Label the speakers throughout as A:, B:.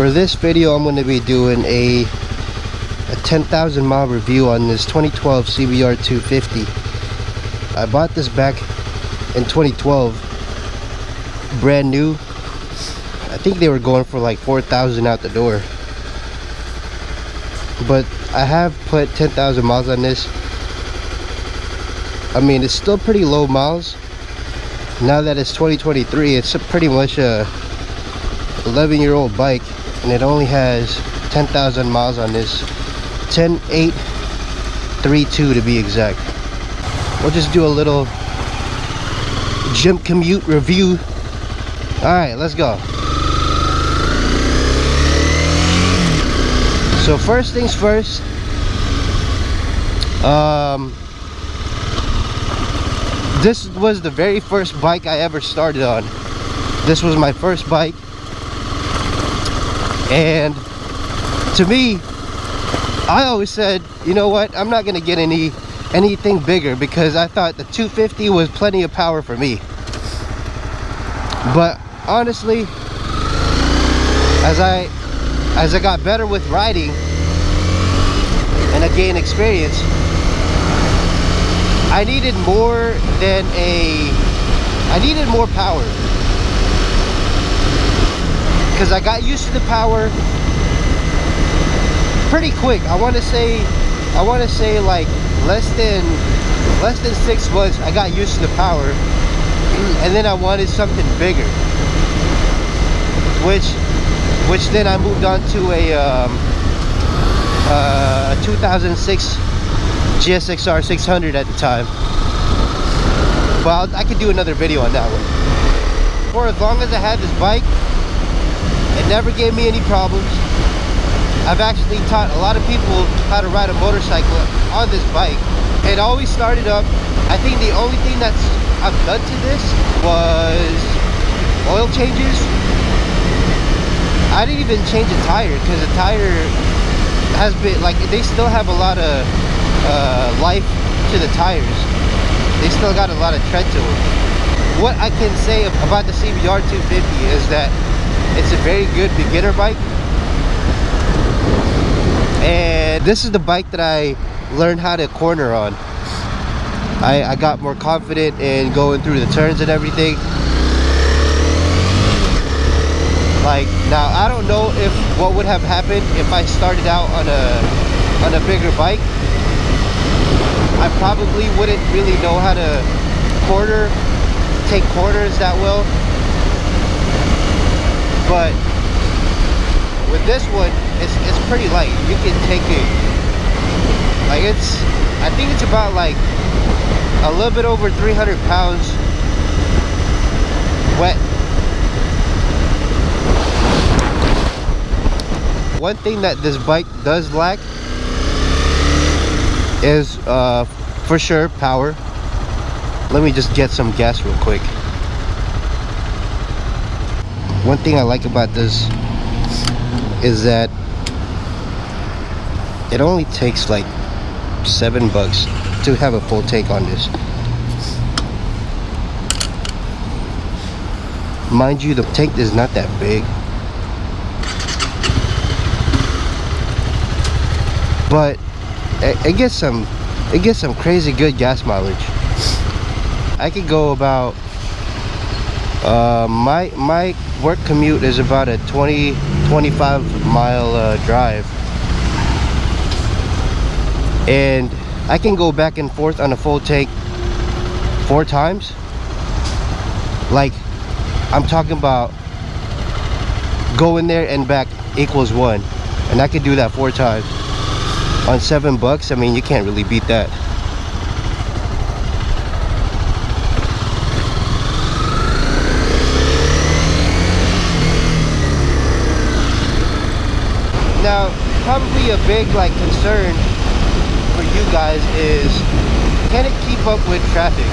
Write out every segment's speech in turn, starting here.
A: For this video, I'm going to be doing a 10,000 mile review on this 2012 CBR 250. I bought this back in 2012, brand new. I think they were going for like 4,000 out the door. But I have put 10,000 miles on this. I mean, it's still pretty low miles. Now that it's 2023, it's pretty much a 11-year-old bike, and it only has 10,000 miles on this. 10,832 to be exact. We'll just do a little gym commute review. Alright, let's go. So first things first, this was the very first bike I ever started on. This was my first bike, and to me, I always said, you know what, I'm not gonna get anything bigger, because I thought the 250 was plenty of power for me. But honestly, as I got better with riding and I gained experience, I needed more power, because I got used to the power pretty quick. I want to say like less than 6 months I got used to the power, and then I wanted something bigger, which then I moved on to a 2006 GSXR 600 at the time. But I could do another video on that one. For as long as I had this bike, it never gave me any problems. I've actually taught a lot of people how to ride a motorcycle on this bike. It always started up. I think the only thing I've done to this was oil changes. I didn't even change a tire, because the tire has been, like, they still have a lot of life to the tires. They still got a lot of tread to them. What I can say about the CBR 250 is that it's a very good beginner bike, and this is the bike that I learned how to corner on. I got more confident in going through the turns and everything. Like, now I don't know if what would have happened if I started out on a bigger bike. I probably wouldn't really know how to take corners that well. But with this one, it's pretty light. You can take it, like, I think it's about like a little bit over 300 pounds wet. One thing that this bike does lack is for sure power. Let me just get some gas real quick. One thing I like about this is that it only takes like $7 to have a full tank on this. Mind you, the tank is not that big, but it gets some crazy good gas mileage. I could go about my work commute is about a 20-25 mile drive, and I can go back and forth on a full tank 4 times. Like, I'm talking about going there and back equals 1, and I could do that 4 times on $7. I mean, you can't really beat that. Now, probably a big concern for you guys is, can it keep up with traffic?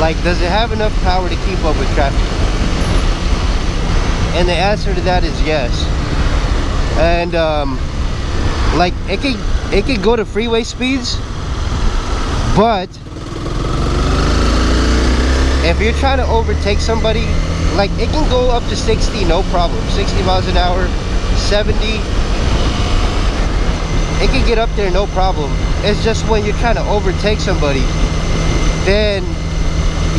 A: Like, does it have enough power to keep up with traffic? And the answer to that is yes. And like, it could go to freeway speeds, but if you're trying to overtake somebody Like, it can go up to 60, no problem. 60 miles an hour, 70. It can get up there, no problem. It's just when you're trying to overtake somebody, then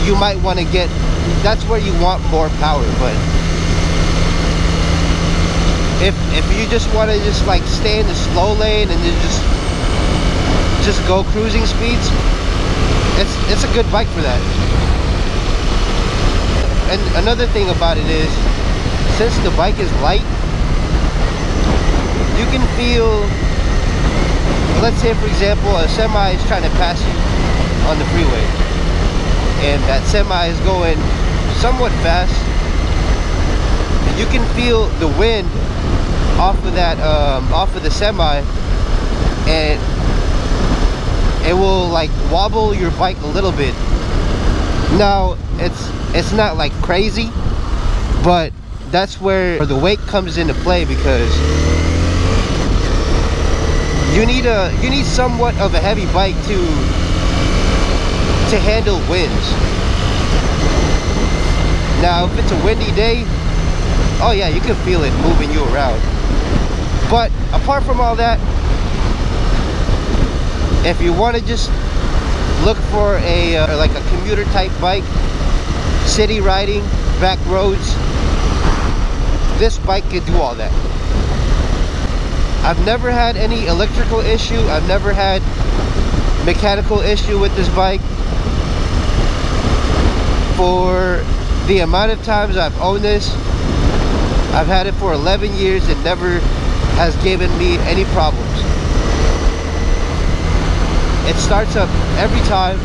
A: you might want to get, that's where you want more power. But if you just want to just like stay in the slow lane and then just go cruising speeds, it's a good bike for that. And another thing about it is, since the bike is light, you can feel, let's say for example, a semi is trying to pass you on the freeway, and that semi is going somewhat fast. You can feel the wind off of that, off of the semi, and it will like wobble your bike a little bit. Now it's not like crazy, but that's where the weight comes into play, because you need somewhat of a heavy bike to handle winds. Now if it's a windy day, oh yeah, you can feel it moving you around. But apart from all that, if you want to just look for a like a commuter type bike, city riding, back roads, this bike can do all that. I've never had any electrical issue. I've never had mechanical issue with this bike. For the amount of times I've owned this, I've had it for 11 years and never has given me any problems. It starts up every time.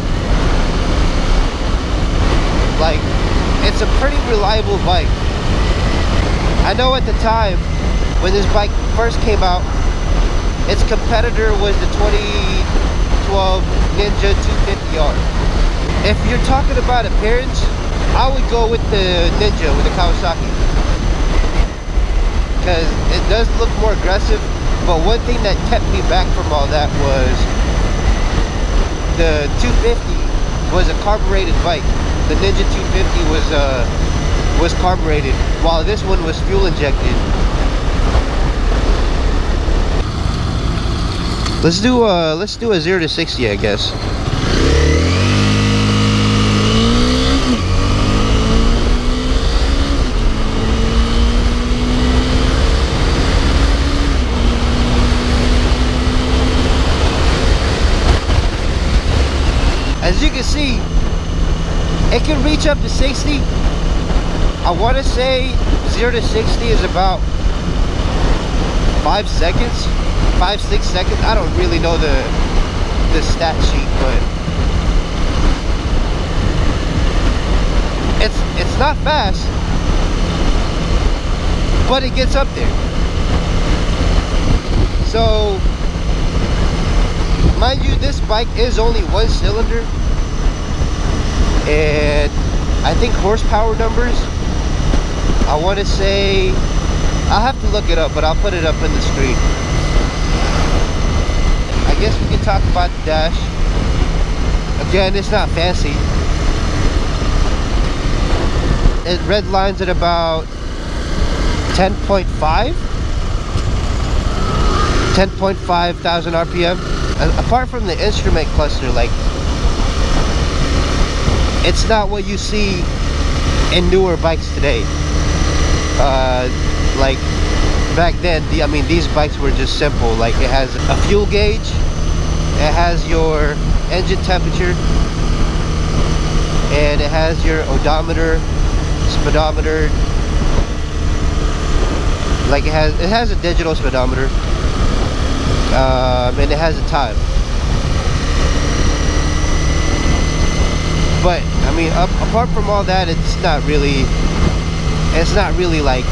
A: Like, it's a pretty reliable bike. I know at the time when this bike first came out, its competitor was the 2012 Ninja 250R. If you're talking about appearance, I would go with the Ninja, with the Kawasaki, because it does look more aggressive. But one thing that kept me back from all that was the 250 was a carbureted bike. The Ninja 250 was carbureted, while this one was fuel injected. Let's do a 0 to 60, I guess. As you can see, it can reach up to 60. I want to say 0 to 60 is about 5 seconds, 5-6 seconds. I don't really know the stat sheet, but it's not fast, but it gets up there. So mind you, this bike is only 1 cylinder, and I think horsepower numbers, I want to say, I'll have to look it up, but I'll put it up in the screen. I guess we can talk about the dash. Again, it's not fancy. It red lines at about 10.5 thousand RPM. Apart from the instrument cluster, like, it's not what you see in newer bikes today. Like back then, I mean, these bikes were just simple. Like, it has a fuel gauge, it has your engine temperature, and it has your odometer, speedometer. Like, it has a digital speedometer, and it has a time. But I mean, apart from all that, it's not really like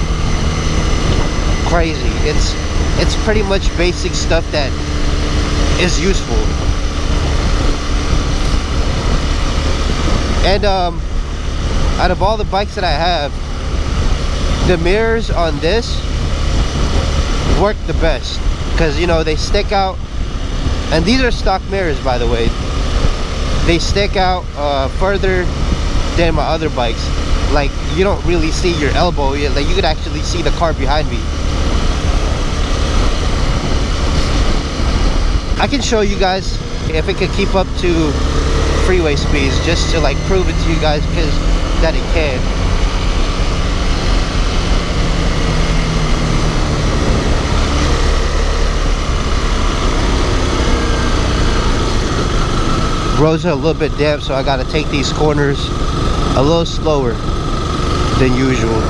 A: crazy. It's pretty much basic stuff that is useful. And out of all the bikes that I have, the mirrors on this work the best, because, you know, they stick out. And these are stock mirrors, by the way. They stick out further than my other bikes. like you don't really see your elbow. Like you could actually see the car behind me. I can show you guys if it could keep up to freeway speeds, just to like prove it to you guys, because that it can. Roads are a little bit damp, so I gotta take these corners a little slower than usual.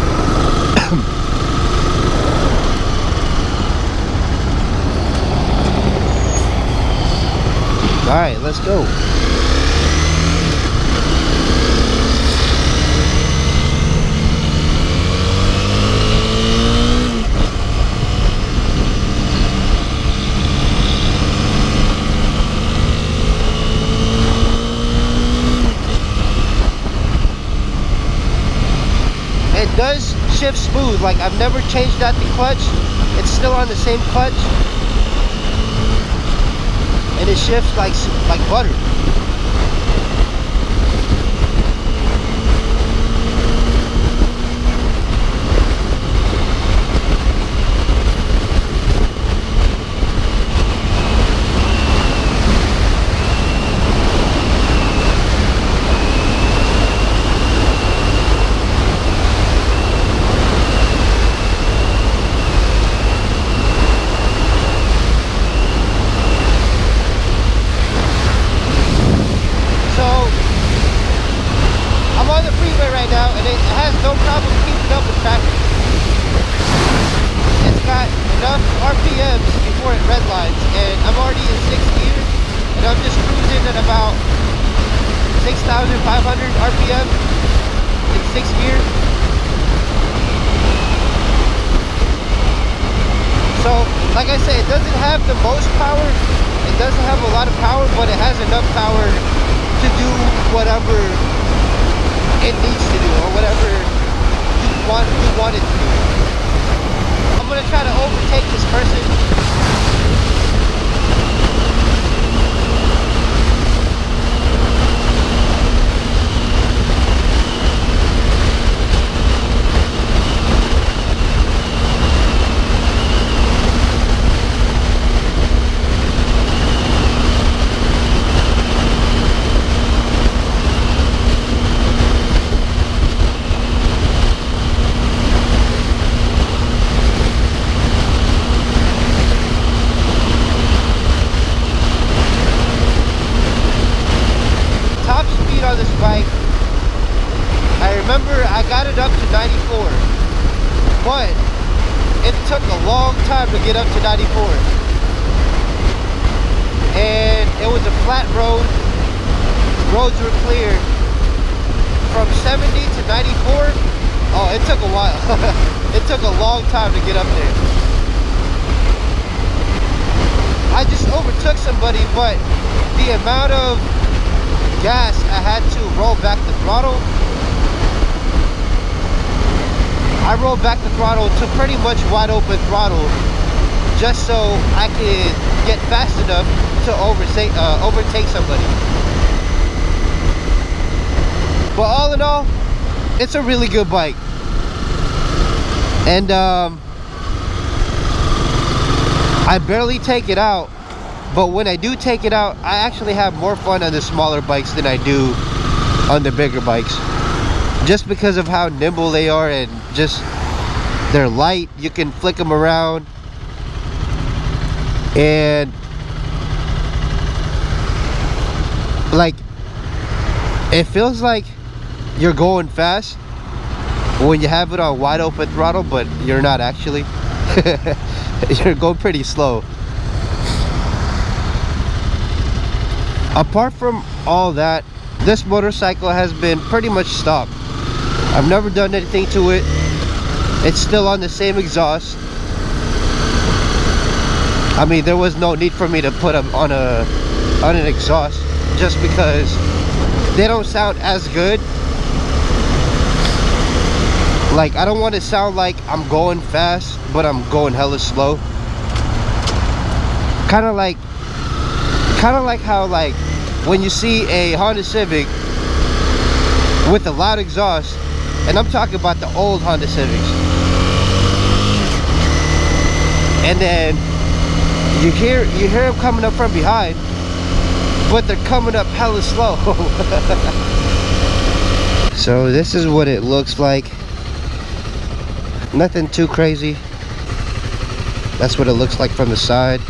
A: Alright, let's go. It does shift smooth. Like, I've never changed out the clutch. It's still on the same clutch. And it shifts like butter. No problem keeping up with traffic. It's got enough RPMs before it redlines, and I'm already in 6th gear, and I'm just cruising at about 6,500 RPM in 6th gear. So, like I said, it doesn't have the most power, it doesn't have a lot of power, but it has enough power to do whatever it needs to do, or whatever you want it to do. I'm gonna try to overtake this person. On this bike, I remember I got it up to 94, but it took a long time to get up to 94, and it was a flat road. Roads were clear. From 70 to 94, oh, it took a while. It took a long time to get up there. I just overtook somebody, but the amount of gas I had to roll back the throttle, I rolled back the throttle to pretty much wide open throttle, just so I could get fast enough to overtake somebody. But all in all, it's a really good bike, and I barely take it out. But when I do take it out, I actually have more fun on the smaller bikes than I do on the bigger bikes. Just because of how nimble they are, and just they're light. You can flick them around. And like, it feels like you're going fast when you have it on wide open throttle, but you're not actually. You're going pretty slow. Apart from all that, this motorcycle has been pretty much stock. I've never done anything to it. It's still on the same exhaust. I mean, there was no need for me to put them on an exhaust, just because they don't sound as good. Like, I don't want to sound like I'm going fast, but I'm going hella slow. Kind of like how, like, when you see a Honda Civic with a loud exhaust, And I'm talking about the old Honda Civics. And then you hear them coming up from behind, but they're coming up hella slow. So this is what it looks like. Nothing too crazy. That's what it looks like from the side.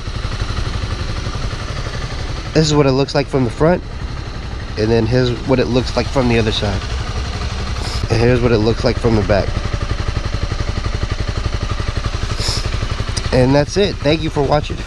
A: This is what it looks like from the front. And then here's what it looks like from the other side. And here's what it looks like from the back. And that's it. Thank you for watching.